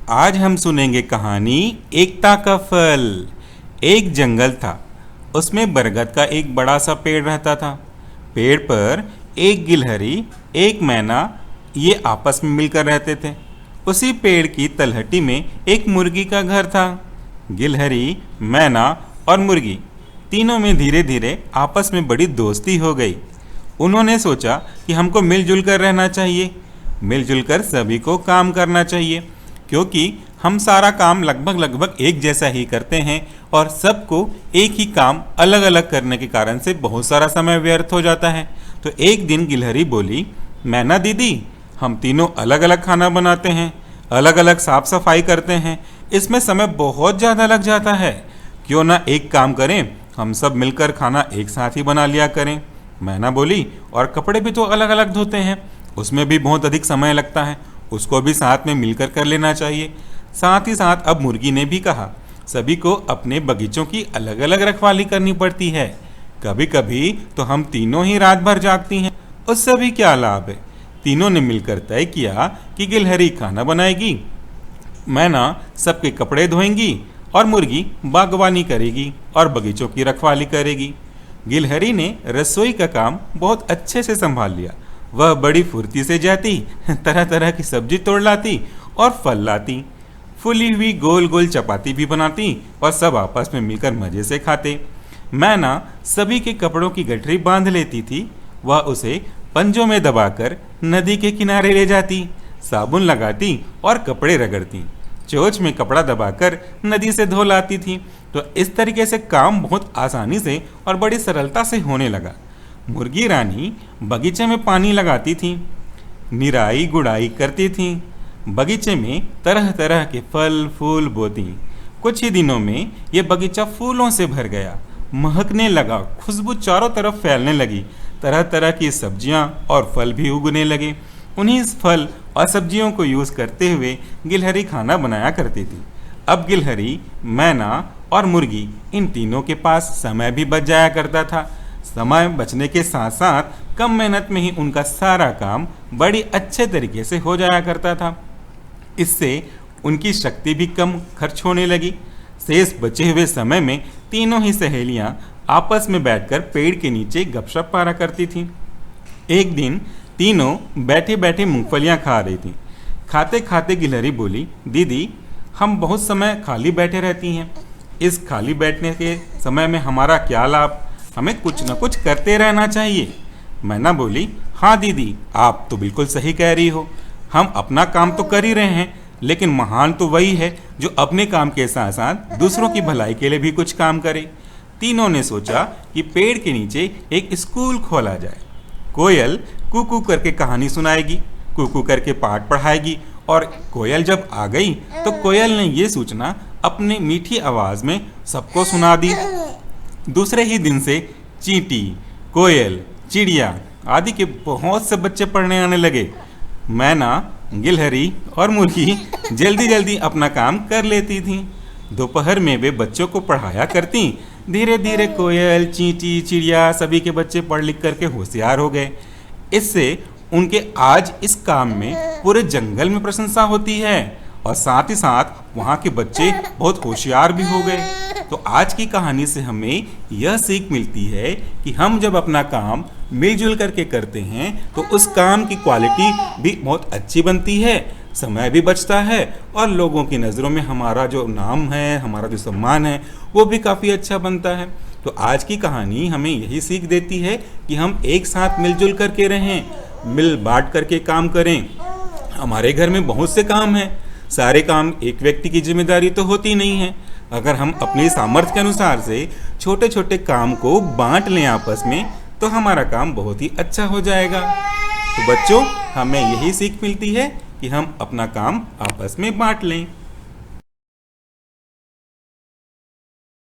आज हम सुनेंगे कहानी एकता का फल। एक जंगल था, उसमें बरगद का एक बड़ा सा पेड़ रहता था। पेड़ पर एक गिलहरी, एक मैना, ये आपस में मिलकर रहते थे। उसी पेड़ की तलहटी में एक मुर्गी का घर था। गिलहरी, मैना और मुर्गी तीनों में धीरे धीरे आपस में बड़ी दोस्ती हो गई। उन्होंने सोचा कि हमको मिलजुल कर रहना चाहिए, मिलजुल कर सभी को काम करना चाहिए, क्योंकि हम सारा काम लगभग एक जैसा ही करते हैं और सबको एक ही काम अलग अलग करने के कारण से बहुत सारा समय व्यर्थ हो जाता है। तो एक दिन गिलहरी बोली, मैना दीदी, हम तीनों अलग अलग खाना बनाते हैं, अलग अलग साफ सफाई करते हैं, इसमें समय बहुत ज़्यादा लग जाता है। क्यों ना एक काम करें, हम सब मिलकर खाना एक साथ ही बना लिया करें। मैना बोली, और कपड़े भी तो अलग अलग धोते हैं, उसमें भी बहुत अधिक समय लगता है, उसको भी साथ में मिलकर कर लेना चाहिए। साथ ही साथ अब मुर्गी ने भी कहा, सभी को अपने बगीचों की अलग अलग रखवाली करनी पड़ती है, कभी कभी तो हम तीनों ही रात भर जागती हैं, उससे भी क्या लाभ है। तीनों ने मिलकर तय किया कि गिलहरी खाना बनाएगी, मैना सबके कपड़े धोएंगी और मुर्गी बागवानी करेगी और बगीचों की रखवाली करेगी। गिलहरी ने रसोई का काम बहुत अच्छे से संभाल लिया। वह बड़ी फुर्ती से जाती, तरह तरह की सब्जी तोड़ लाती और फल लाती, फूली हुई गोल गोल चपाती भी बनाती और सब आपस में मिलकर मजे से खाते। मैना सभी के कपड़ों की गठरी बांध लेती थी। वह उसे पंजों में दबाकर नदी के किनारे ले जाती, साबुन लगाती और कपड़े रगड़ती, चोंच में कपड़ा दबाकर नदी से धो लाती थी। तो इस तरीके से काम बहुत आसानी से और बड़ी सरलता से होने लगा। मुर्गी रानी बगीचे में पानी लगाती थी, निराई गुड़ाई करती थी, बगीचे में तरह तरह के फल फूल बोती। कुछ ही दिनों में ये बगीचा फूलों से भर गया, महकने लगा, खुशबू चारों तरफ फैलने लगी, तरह तरह की सब्जियां और फल भी उगने लगे। उन्हीं फल और सब्जियों को यूज़ करते हुए गिलहरी खाना बनाया करती थी। अब गिलहरी, मैना और मुर्गी, इन तीनों के पास समय भी बच जाया करता था। समय बचने के साथ साथ कम मेहनत में ही उनका सारा काम बड़ी अच्छे तरीके से हो जाया करता था। इससे उनकी शक्ति भी कम खर्च होने लगी। शेष बचे हुए समय में तीनों ही सहेलियां आपस में बैठकर पेड़ के नीचे गपशप पारा करती थीं। एक दिन तीनों बैठे बैठे मूंगफलियां खा रही थीं। खाते खाते गिलहरी बोली, दीदी, हम बहुत समय खाली बैठे रहती हैं, इस खाली बैठने के समय में हमारा क्या लाभ, हमें कुछ न कुछ करते रहना चाहिए। मैना बोली, हाँ दीदी, आप तो बिल्कुल सही कह रही हो, हम अपना काम तो कर ही रहे हैं, लेकिन महान तो वही है जो अपने काम के साथ साथ दूसरों की भलाई के लिए भी कुछ काम करे। तीनों ने सोचा कि पेड़ के नीचे एक स्कूल खोला जाए। कोयल कूकू करके कहानी सुनाएगी, कूकू करके पाठ पढ़ाएगी, और कोयल जब आ गई तो कोयल ने ये सूचना अपनी मीठी आवाज़ में सबको सुना दी। दूसरे ही दिन से चींटी, कोयल, चिड़िया आदि के बहुत से बच्चे पढ़ने आने लगे। मैना, गिलहरी और मुर्गी जल्दी जल्दी अपना काम कर लेती थीं। दोपहर में वे बच्चों को पढ़ाया करती। धीरे धीरे कोयल, चींटी, चिड़िया सभी के बच्चे पढ़ लिख करके होशियार हो गए। इससे उनके आज इस काम में पूरे जंगल में प्रशंसा होती है और साथ ही साथ वहाँ के बच्चे बहुत होशियार भी हो गए। तो आज की कहानी से हमें यह सीख मिलती है कि हम जब अपना काम मिलजुल करके करते हैं तो उस काम की क्वालिटी भी बहुत अच्छी बनती है, समय भी बचता है और लोगों की नज़रों में हमारा जो नाम है, हमारा जो सम्मान है, वो भी काफ़ी अच्छा बनता है। तो आज की कहानी हमें यही सीख देती है कि हम एक साथ मिलजुल करके रहें, मिल बांट करके काम करें। हमारे घर में बहुत से काम हैं, सारे काम एक व्यक्ति की जिम्मेदारी तो होती नहीं है। अगर हम अपनी सामर्थ्य के अनुसार से छोटे छोटे काम को बांट लें आपस में, तो हमारा काम बहुत ही अच्छा हो जाएगा। तो बच्चों, हमें यही सीख मिलती है कि हम अपना काम आपस में बांट लें।